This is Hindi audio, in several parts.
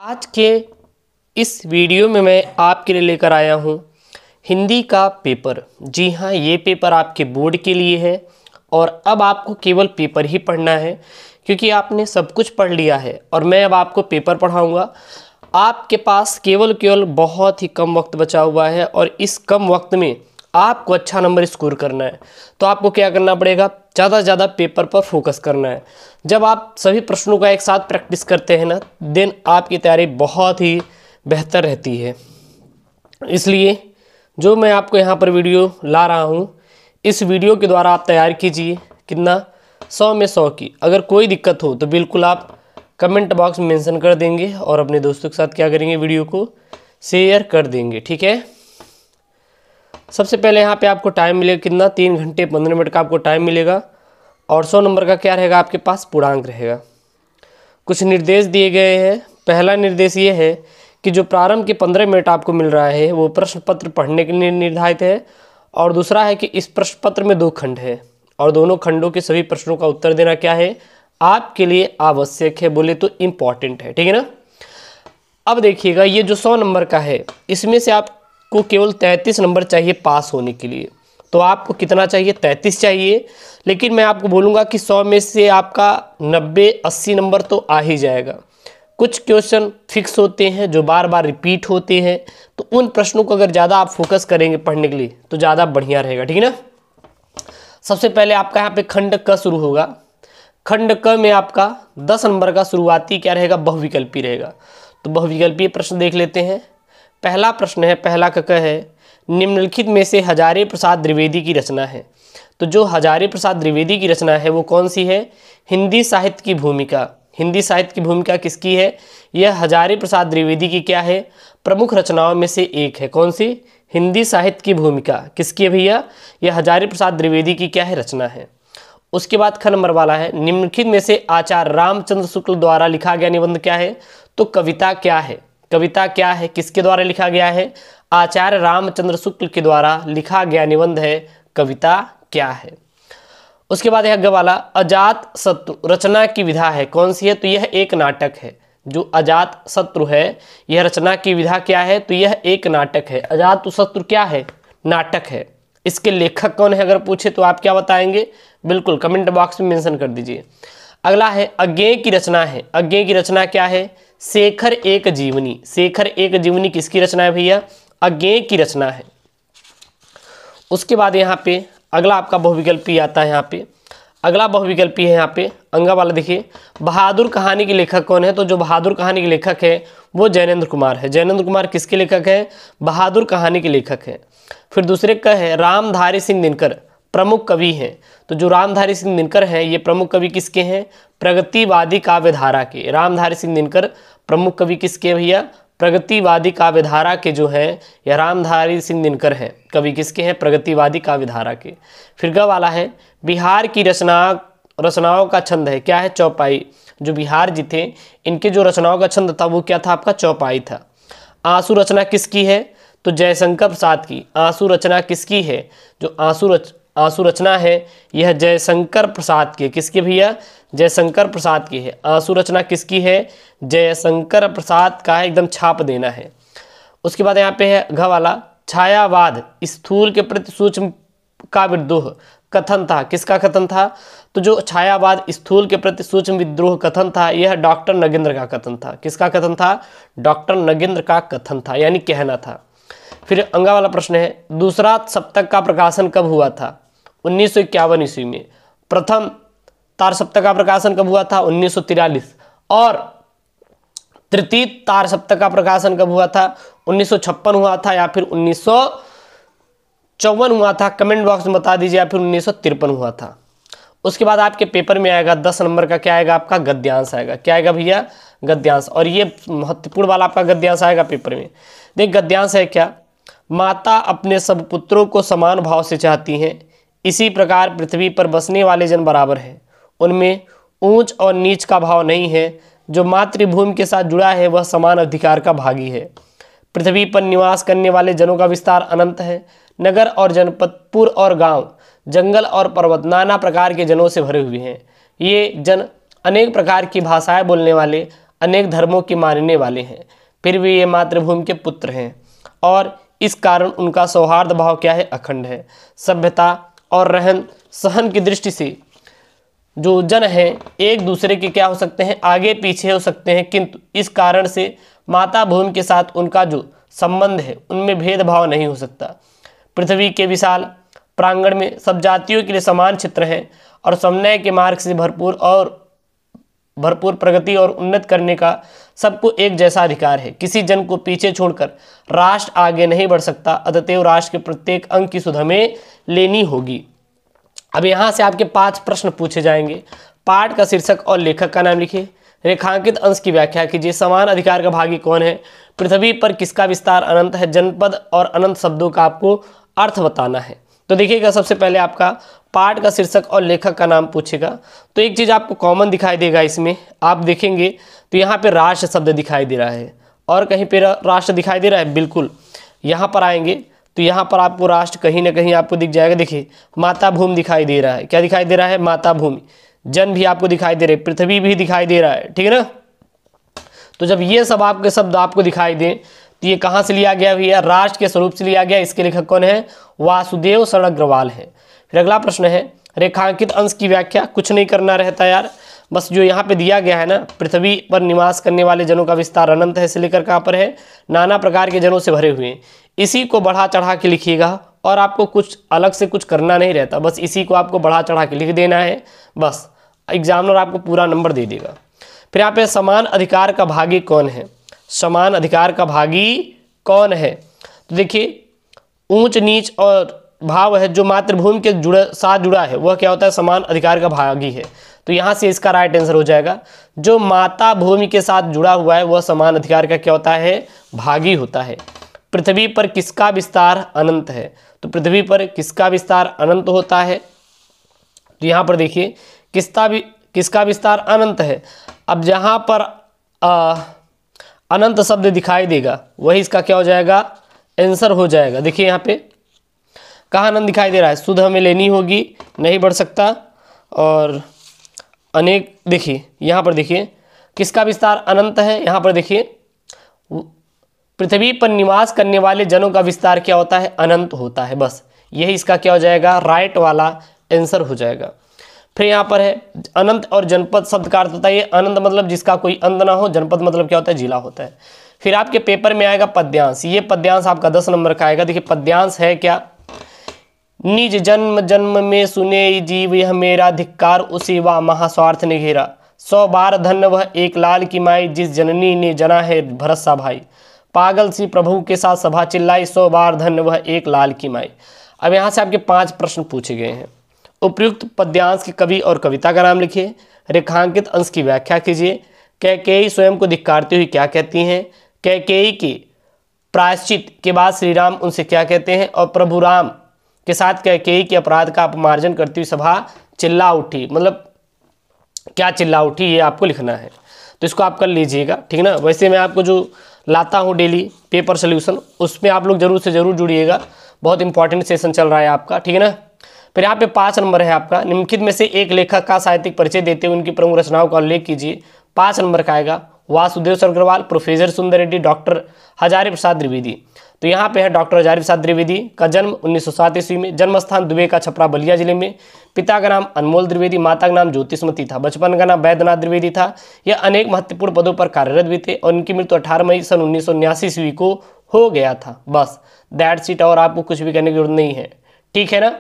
आज के इस वीडियो में मैं आपके लिए लेकर आया हूँ हिंदी का पेपर। जी हाँ, ये पेपर आपके बोर्ड के लिए है और अब आपको केवल पेपर ही पढ़ना है क्योंकि आपने सब कुछ पढ़ लिया है और मैं अब आपको पेपर पढ़ाऊँगा। आपके पास केवल बहुत ही कम वक्त बचा हुआ है और इस कम वक्त में आपको अच्छा नंबर स्कोर करना है। तो आपको क्या करना पड़ेगा, ज़्यादा से ज़्यादा पेपर पर फोकस करना है। जब आप सभी प्रश्नों का एक साथ प्रैक्टिस करते हैं ना, देन आपकी तैयारी बहुत ही बेहतर रहती है। इसलिए जो मैं आपको यहाँ पर वीडियो ला रहा हूँ, इस वीडियो के द्वारा आप तैयार कीजिए कितना 100 में 100 की। अगर कोई दिक्कत हो तो बिल्कुल आप कमेंट बॉक्स में मेंशन कर देंगे और अपने दोस्तों के साथ क्या करेंगे, वीडियो को शेयर कर देंगे। ठीक है। सबसे पहले यहाँ पे आपको टाइम मिलेगा कितना, 3 घंटे 15 मिनट का आपको टाइम मिलेगा और 100 नंबर का क्या रहेगा, आपके पास पूर्णांक रहेगा। कुछ निर्देश दिए गए हैं। पहला निर्देश ये है कि जो प्रारंभ के 15 मिनट आपको मिल रहा है वो प्रश्न पत्र पढ़ने के लिए निर्धारित है और दूसरा है कि इस प्रश्न पत्र में 2 खंड है और दोनों खंडों के सभी प्रश्नों का उत्तर देना क्या है, आपके लिए आवश्यक है, बोले तो इम्पॉर्टेंट है। ठीक है ना। अब देखिएगा, ये जो 100 नंबर का है इसमें से आपको केवल 33 नंबर चाहिए पास होने के लिए। तो आपको कितना चाहिए, 33 चाहिए। लेकिन मैं आपको बोलूँगा कि 100 में से आपका 90-80 नंबर तो आ ही जाएगा। कुछ क्वेश्चन फिक्स होते हैं जो बार बार रिपीट होते हैं, तो उन प्रश्नों को अगर ज़्यादा आप फोकस करेंगे पढ़ने के लिए तो ज़्यादा बढ़िया रहेगा। ठीक है ना। सबसे पहले आपका यहाँ पे खंड क शुरू होगा। खंड क में आपका 10 नंबर का शुरुआती क्या रहेगा, बहुविकल्पी रहेगा। तो बहुविकल्पीय प्रश्न देख लेते हैं। पहला प्रश्न है, पहला क है, निम्नलिखित में से हजारी प्रसाद द्विवेदी की रचना है। तो जो हजारी प्रसाद द्विवेदी की रचना है वो कौन सी है, हिंदी साहित्य की भूमिका। हिंदी साहित्य की भूमिका किसकी है, यह हजारी प्रसाद द्विवेदी की क्या है, प्रमुख रचनाओं में से एक है। कौन सी, हिंदी साहित्य की भूमिका किसकी है भैया, यह हजारी प्रसाद द्विवेदी की क्या है, रचना है। उसके बाद ख नंबर वाला है, निम्नलिखित में से आचार्य रामचंद्र शुक्ल द्वारा लिखा गया निबंध क्या है। तो कविता क्या है, कविता क्या है, किसके द्वारा लिखा गया है, आचार्य रामचंद्र शुक्ल के द्वारा लिखा गया निबंध है, कविता क्या है। उसके बाद यह ग वाला, अजात शत्रु रचना की विधा है, कौन सी है, तो यह एक नाटक है। जो अजात शत्रु है यह रचना की विधा क्या है, तो यह एक नाटक है। अजात शत्रु क्या है, नाटक है। इसके लेखक कौन है अगर पूछे तो आप क्या बताएंगे, बिल्कुल कमेंट बॉक्स में मेंशन कर दीजिए। अगला है, अज्ञेय की रचना है। अज्ञेय की रचना क्या है, शेखर एक जीवनी। शेखर एक जीवनी किसकी रचना है भैया, अज्ञेय की रचना है। उसके बाद यहाँ पे अगला आपका बहुविकल्पी आता है। यहाँ पे अगला बहुविकल्पी है, यहाँ पे अंगा वाला देखिए, बहादुर कहानी के लेखक कौन है। तो जो बहादुर कहानी के लेखक है वो जैनेन्द्र कुमार है। जैनेन्द्र कुमार किसके लेखक है, बहादुर कहानी के लेखक है। फिर दूसरे का है, रामधारी सिंह दिनकर प्रमुख कवि हैं। तो जो रामधारी सिंह दिनकर हैं ये प्रमुख कवि किसके हैं, प्रगतिवादी काव्यधारा के। रामधारी सिंह दिनकर प्रमुख कवि किसके भैया, प्रगतिवादी काव्यधारा के जो हैं या रामधारी सिंह दिनकर हैं, कवि किसके हैं, प्रगतिवादी काव्यधारा के। फिर ग वाला है, बिहार की रचनाओं का छंद है, क्या है, चौपाई। जो बिहार जी थे इनके जो रचनाओं का छंद था वो क्या था, आपका चौपाई था। आंसू रचना किसकी है, तो जयशंकर प्रसाद की। आंसू रचना किसकी है, जो आंसू रचना है यह जयशंकर प्रसाद की। किसकी भैया, जयशंकर प्रसाद की है। आंसू रचना किसकी है, जयशंकर प्रसाद का है, एकदम छाप देना है। उसके बाद यहाँ पे है घ वाला, छायावाद स्थूल के प्रति सूक्ष्म का विद्रोह कथन था। किसका कथन था, तो जो छायावाद स्थूल के प्रति सूक्ष्म विद्रोह कथन था यह डॉक्टर नगेंद्र का कथन था। किसका कथन था, डॉक्टर नगेंद्र का कथन था, यानी कहना था। फिर अंगा वाला प्रश्न है, दूसरा सप्तक का प्रकाशन कब हुआ था, 1951 ईस्वी में। प्रथम तार सप्तक का प्रकाशन कब हुआ था, 1943। और तृतीय तार सप्तक का प्रकाशन कब हुआ था, 1956 हुआ था या फिर 1954 हुआ था, कमेंट बॉक्स में बता दीजिए, या फिर 1953 हुआ था। उसके बाद आपके पेपर में आएगा 10 नंबर का क्या आएगा, आपका गद्यांश आएगा। क्या आएगा भैया, गद्यांश। और ये महत्वपूर्ण वाला आपका गद्यांश आएगा पेपर में। देख गद्यांश है क्या, माता अपने सब पुत्रों को समान भाव से चाहती हैं, इसी प्रकार पृथ्वी पर बसने वाले जन बराबर हैं, उनमें ऊंच और नीच का भाव नहीं है, जो मातृभूमि के साथ जुड़ा है वह समान अधिकार का भागी है। पृथ्वी पर निवास करने वाले जनों का विस्तार अनंत है, नगर और जनपद, पुर और गांव, जंगल और पर्वत नाना प्रकार के जनों से भरे हुए हैं। ये जन अनेक प्रकार की भाषाएं बोलने वाले, अनेक धर्मों के मानने वाले हैं, फिर भी ये मातृभूमि के पुत्र हैं और इस कारण उनका सौहार्द भाव क्या है, अखंड है। सभ्यता और रहन सहन की दृष्टि से जो जन हैं एक दूसरे के क्या हो सकते हैं, आगे पीछे हो सकते हैं, किंतु इस कारण से माता भूमि के साथ उनका जो संबंध है उनमें भेदभाव नहीं हो सकता। पृथ्वी के विशाल प्रांगण में सब जातियों के लिए समान क्षेत्र हैं और समन्वय के मार्ग से भरपूर प्रगति और उन्नत करने का सबको एक जैसा अधिकार है। किसी जन को पीछे छोड़कर राष्ट्र आगे नहीं बढ़ सकता, अतएव राष्ट्र के प्रत्येक अंग की सुध हमें लेनी होगी। अब यहाँ से आपके 5 प्रश्न पूछे जाएंगे। पाठ का शीर्षक और लेखक का नाम लिखिए। रेखांकित अंश की व्याख्या कीजिए। समान अधिकार का भागी कौन है? पृथ्वी पर किसका विस्तार अनंत है? जनपद और अनंत शब्दों का आपको अर्थ बताना है। तो देखिएगा, सबसे पहले आपका पाठ का शीर्षक और लेखक का नाम पूछेगा। तो एक चीज़ आपको कॉमन दिखाई देगा इसमें, आप देखेंगे तो यहाँ पे राष्ट्र शब्द दिखाई दे रहा है और कहीं पे राष्ट्र दिखाई दे रहा है, बिल्कुल। यहाँ पर आएंगे तो यहाँ पर आपको राष्ट्र कहीं ना कहीं आपको दिख जाएगा। देखिए, माता भूमि दिखाई दे रहा है। क्या दिखाई दे रहा है? माता भूमि। जन भी आपको दिखाई दे रहे, पृथ्वी भी दिखाई दे रहा है, ठीक है ना। तो जब ये सब आपके शब्द आपको दिखाई दें तो ये कहाँ से लिया गया भैया? राष्ट्र के स्वरूप से लिया गया। इसके लेखक कौन है? वासुदेव शरण अग्रवाल है। फिर अगला प्रश्न है, रेखांकित अंश की व्याख्या। कुछ नहीं करना रहता यार, बस जो यहाँ पे दिया गया है ना, पृथ्वी पर निवास करने वाले जनों का विस्तार अनंत है से लेकर कहाँ पर है, नाना प्रकार के जनों से भरे हुए हैं। इसी को बढ़ा चढ़ा के लिखिएगा और आपको कुछ अलग से कुछ करना नहीं रहता, बस इसी को आपको बढ़ा चढ़ा के लिख देना है, बस एग्जामिनर आपको पूरा नंबर दे देगा। फिर यहाँ पे समान अधिकार का भागी कौन है? समान अधिकार का भागी कौन है? तो देखिए, ऊंच नीच और भाव है जो मातृभूमि के साथ जुड़ा है वह क्या होता है? समान अधिकार का भागी है। तो यहाँ से इसका राइट आंसर हो जाएगा, जो माता भूमि के साथ जुड़ा हुआ है वह समान अधिकार का क्या होता है? भागी होता है। पृथ्वी पर किसका विस्तार अनंत है? तो पृथ्वी पर किसका विस्तार अनंत होता है? तो यहाँ पर देखिए, किसका विस्तार अनंत है। अब जहाँ पर अनंत शब्द दिखाई देगा वही इसका क्या हो जाएगा? आंसर हो जाएगा। देखिए यहाँ पे कहाँ अनंत दिखाई दे रहा है, सुध हमें लेनी होगी, नहीं बढ़ सकता। और अनेक, देखिए यहाँ पर देखिए किसका विस्तार अनंत है, यहाँ पर देखिए पृथ्वी पर निवास करने वाले जनों का विस्तार क्या होता है? अनंत होता है। बस यही इसका क्या हो जाएगा? राइट वाला आंसर हो जाएगा। फिर यहाँ पर है अनंत और जनपद शब्द का अर्थ होता है, ये अनंत मतलब जिसका कोई अंत ना हो, जनपद मतलब क्या होता है? जिला होता है। फिर आपके पेपर में आएगा पद्यांश। ये पद्यांश आपका 10 नंबर का आएगा। देखिए पद्यांश है क्या? निज जन्म जन्म में सुने जीव यह मेरा, धिक्कार उसी वा महास्वार्थ ने घेरा। 100 बार धन्य वह एक लाल की माई, जिस जननी ने जना है भरत सा भाई। पागल सी प्रभु के साथ सभा चिल्लाई, 100 बार धन्य वह एक लाल की माई। अब यहाँ से आपके 5 प्रश्न पूछे गए हैं। उपयुक्त पद्यांश के कवि और कविता का नाम लिखिए। रेखांकित अंश की व्याख्या कीजिए। कैकेयी स्वयं को धिक्कारती हुई क्या कहती हैं? कैकेयी के प्रायश्चित के बाद श्री राम उनसे क्या कहते हैं? और प्रभु राम के साथ कैकेयी के अपराध का अपमार्जन करती हुई सभा चिल्ला उठी, मतलब क्या चिल्ला उठी, ये आपको लिखना है। तो इसको आप कर लीजिएगा, ठीक है ना। वैसे मैं आपको जो लाता हूँ डेली पेपर सोल्यूशन, उसमें आप लोग जरूर से जरूर जुड़िएगा, बहुत इंपॉर्टेंट सेशन चल रहा है आपका, ठीक है ना। फिर यहाँ पे 5 नंबर है आपका, निम्नलिखित में से एक लेखक का साहित्यिक परिचय देते हुए उनकी प्रमुख रचनाओं का उल्लेख कीजिए। 5 नंबर का आएगा वासुदेव शरण अग्रवाल, प्रोफेसर सुंदर रेड्डी, डॉक्टर हजारी प्रसाद द्विवेदी। तो यहाँ पे है डॉक्टर हजारी प्रसाद द्विवेदी का जन्म 1907 ईस्वी में, जन्म स्थान दुबे का छपरा बलिया जिले में। पिता का नाम अनमोल द्विवेदी, माता का नाम ज्योतिषमती था, बचपन का नाम वैद्यनाथ द्विवेदी था। यह अनेक महत्वपूर्ण पदों पर कार्यरत भी थे और उनकी मृत्यु 18 मई सन 1979 ईस्वी को हो गया था। बस दैट्स इट, और आपको कुछ भी करने की जरूरत नहीं है, ठीक है ना।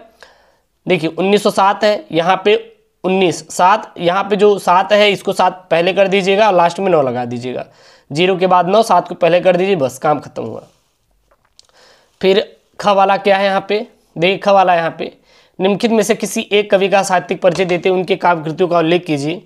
देखिए 1907 है, यहाँ पे 1907, यहाँ पे जो 7 है इसको 7 पहले कर दीजिएगा, लास्ट में 9 लगा दीजिएगा, 0 के बाद 9, 7 को पहले कर दीजिए, बस काम खत्म हुआ। फिर ख वाला क्या है यहाँ पे? देखिए ख वाला यहाँ पे, निम्नलिखित में से किसी एक कवि का साहित्यिक परिचय देते उनके काव्य कृतियों का उल्लेख कीजिए।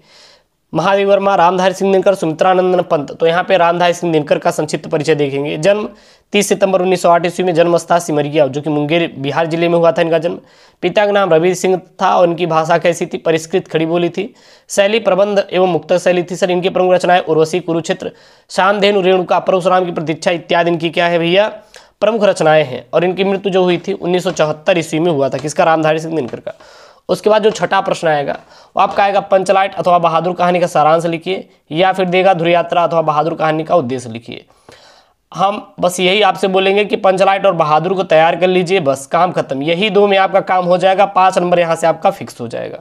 महादेव वर्मा, रामधारी सिंह दिनकर, सुमित्रानंदन पंत। तो यहाँ पे रामधारी सिंह दिनकर का संक्षिप्त परिचय देखेंगे। जन्म 30 सितंबर 1908 ईस्वी में, जन्मस्थान सिमरिया जो कि मुंगेर बिहार जिले में हुआ था इनका जन्म। पिता का नाम रवि सिंह था और इनकी भाषा कैसी थी? परिष्कृत खड़ी बोली थी। शैली प्रबंध एवं मुक्तक शैली थी। सर इनकी प्रमुख रचनाएं उर्वशी, कुरुक्षेत्र, शामधेनु, रेणुका, परशुराम की प्रतीक्षा इत्यादि इनकी क्या है भैया? प्रमुख रचनाएं हैं। और इनकी मृत्यु जो हुई थी 1974 ईस्वी में हुआ था, किसका? रामधारी सिंह दिनकर का। उसके बाद जो छठा प्रश्न आएगा वो आपका आएगा पंचलाइट अथवा बहादुर कहानी का सारांश लिखिए, या फिर देगा धुर यात्रा अथवा बहादुर कहानी का उद्देश्य लिखिए। हम बस यही आपसे बोलेंगे कि पंचलाइट और बहादुर को तैयार कर लीजिए, बस काम खत्म। यही दो में आपका काम हो जाएगा, 5 नंबर यहाँ से आपका फिक्स हो जाएगा।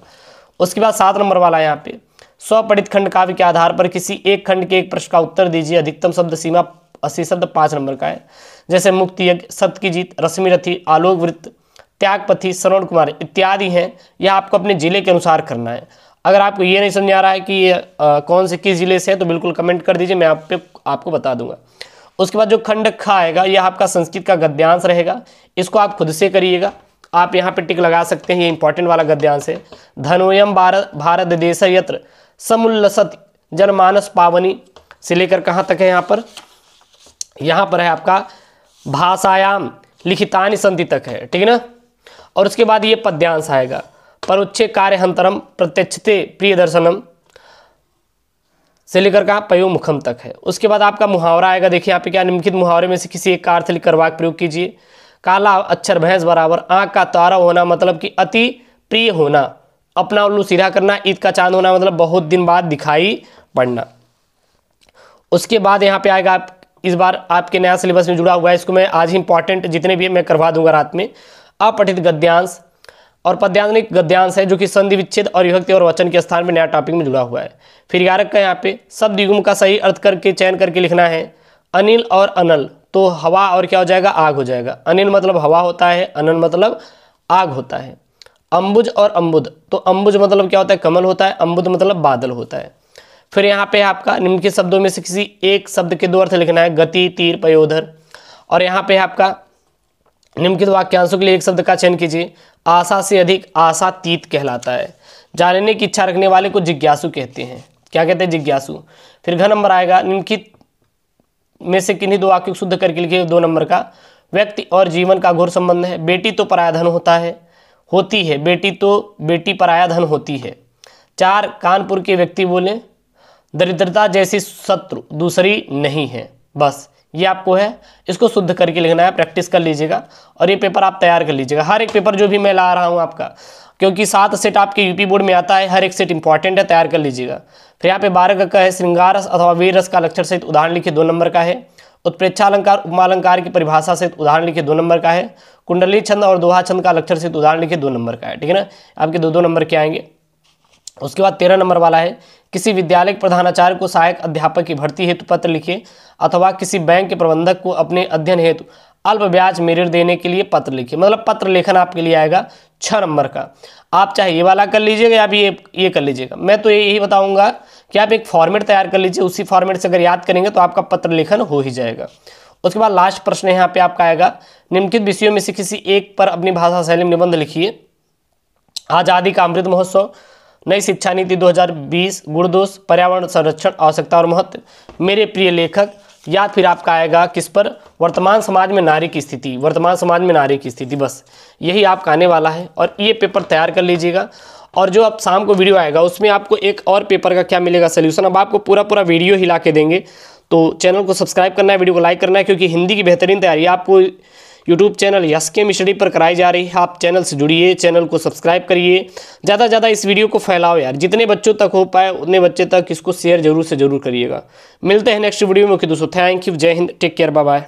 उसके बाद 7 नंबर वाला यहाँ पे स्वपठित खंड काव्य के आधार पर किसी एक खंड के एक प्रश्न का उत्तर दीजिए। अधिकतम शब्द सीमा 80 शब्द, 5 नंबर का है। जैसे मुक्ति यज्ञ, सत्य की जीत, रश्मि रथी, आलोक वृत्त, त्यागपथी, श्रवण कुमार इत्यादि हैं। यह आपको अपने जिले के अनुसार करना है। अगर आपको ये नहीं समझ आ रहा है कि ये कौन से किस जिले से है तो बिल्कुल कमेंट कर दीजिए, मैं आपको बता दूंगा। उसके बाद जो खंड ख आएगा यह आपका संस्कृत का गद्यांश रहेगा, इसको आप खुद से करिएगा। आप यहाँ पे टिक लगा सकते हैं, ये इंपॉर्टेंट वाला गद्यांश है। धनोयम भारत देश यत्र समुल्लसत जनमानस पावनी से लेकर कहाँ तक है यहाँ पर है आपका भाषायाम लिखितानि संति तक है, ठीक है ना। और उसके बाद ये पद्यांश आएगा, परोक्षे कार्य हंतरम प्रत्यक्षते प्रिय दर्शनम से लेकर कहाँ पयोमुखम तक है। उसके बाद आपका मुहावरा आएगा। देखिए यहाँ पे क्या, निम्नलिखित मुहावरे में से किसी एक का अर्थ लिखकर वाक्य प्रयोग कीजिए। काला अक्षर भैंस बराबर, आँख का तारा होना मतलब कि अति प्रिय होना, अपना उल्लू सीधा करना, ईद का चांद होना मतलब बहुत दिन बाद दिखाई पड़ना। उसके बाद यहाँ पे आएगा, आप इस बार आपके नया सिलेबस में जुड़ा हुआ है, इसको मैं आज ही इंपॉर्टेंट जितने भी मैं करवा दूंगा रात में। अपठित गद्यांश और पद्यांश गद्यांश है जो कि संधि विच्छेद और विभक्ति और वचन के स्थान में नया टॉपिक में जुड़ा हुआ है। फिर 11 का यहाँ पे शब्द युग्म का सही अर्थ करके चयन करके लिखना है। अनिल और अनल तो हवा और क्या हो जाएगा, आग हो जाएगा। अनिल मतलब हवा होता है, अनल मतलब आग होता है। अम्बुज और अम्बुद तो अम्बुज मतलब क्या होता है, कमल होता है, अम्बुद मतलब बादल होता है। फिर यहाँ पे आपका निम्नलिखित शब्दों में से किसी एक शब्द के 2 अर्थ लिखना है, गति, तीर, पयोधर। और यहाँ पे आपका निम्नलिखित वाक्यांशों के लिए एक शब्द का चयन कीजिए। आशा से अधिक आशातीत कहलाता है। जानने की इच्छा रखने वाले को जिज्ञासु कहते हैं। क्या कहते हैं, जिज्ञासु। फिर घ नंबर आएगा, निम्नलिखित में से किन्हीं 2 वाक्यों को शुद्ध करके लिखिए। 2 नंबर का, व्यक्ति और जीवन का घोर संबंध है। बेटी तो पराया धन होती है, बेटी पराया धन होती है। 4 कानपुर के व्यक्ति बोले, दरिद्रता जैसी शत्रु दूसरी नहीं है। बस ये आपको है, इसको शुद्ध करके लिखना है, प्रैक्टिस कर लीजिएगा और ये पेपर आप तैयार कर लीजिएगा। हर एक पेपर जो भी मैं ला रहा हूँ आपका, क्योंकि 7 सेट आपके यूपी बोर्ड में आता है, हर एक सेट इंपॉर्टेंट है, तैयार कर लीजिएगा। फिर यहाँ पे 12 का है, श्रृंगार रस अथवा वीर रस का लक्षण सहित उदाहरण लिखिए। 2 नंबर का है। उत्प्रेक्षालंकार उपमालंकार की परिभाषा सहित उदाहरण लिखिए। 2 नंबर का है। कुंडली छंद और दोहा छंद का लक्षण सहित उदाहरण लिखिए। 2 नंबर का है, ठीक है ना। आपके 2 नंबर के आएंगे। उसके बाद 13 नंबर वाला है, किसी विद्यालय के प्रधानाचार्य को सहायक अध्यापक की भर्ती हेतु पत्र लिखिए, अथवा किसी बैंक के प्रबंधक को अपने अध्ययन हेतु अल्प ब्याज मेरिट देने के लिए पत्र लिखिए। मतलब पत्र लेखन आपके लिए आएगा 6 नंबर का। आप चाहे ये वाला कर लीजिएगा या भी ये कर लीजिएगा। मैं तो यही बताऊंगा कि आप एक फॉर्मेट तैयार कर लीजिए, उसी फॉर्मेट से अगर याद करेंगे तो आपका पत्र लेखन हो ही जाएगा। उसके बाद लास्ट प्रश्न यहाँ पे आपका आएगा, निम्नलिखित विषयों में से किसी एक पर अपनी भाषा शैली में निबंध लिखिए। आज़ादी का अमृत महोत्सव, नई शिक्षा नीति 2020, गुणदोष, पर्यावरण संरक्षण, आवश्यकता और महत्व, मेरे प्रिय लेखक, या फिर आपका आएगा किस पर, वर्तमान समाज में नारी की स्थिति, वर्तमान समाज में नारी की स्थिति। बस यही आपका आने वाला है और ये पेपर तैयार कर लीजिएगा। और जो अब शाम को वीडियो आएगा उसमें आपको एक और पेपर का क्या मिलेगा, सोल्यूशन। अब आपको पूरा वीडियो ही ला के देंगे, तो चैनल को सब्सक्राइब करना है, वीडियो को लाइक करना है, क्योंकि हिंदी की बेहतरीन तैयारी आपको यूट्यूब चैनल यस-के स्टडी पर कराई जा रही है। आप चैनल से जुड़िए, चैनल को सब्सक्राइब करिए, ज़्यादा से ज़्यादा इस वीडियो को फैलाओ यार, जितने बच्चों तक हो पाए उतने बच्चे तक इसको शेयर जरूर से जरूर करिएगा। मिलते हैं नेक्स्ट वीडियो में। दोस्तों thank you, Jai Hind, take care, bye bye.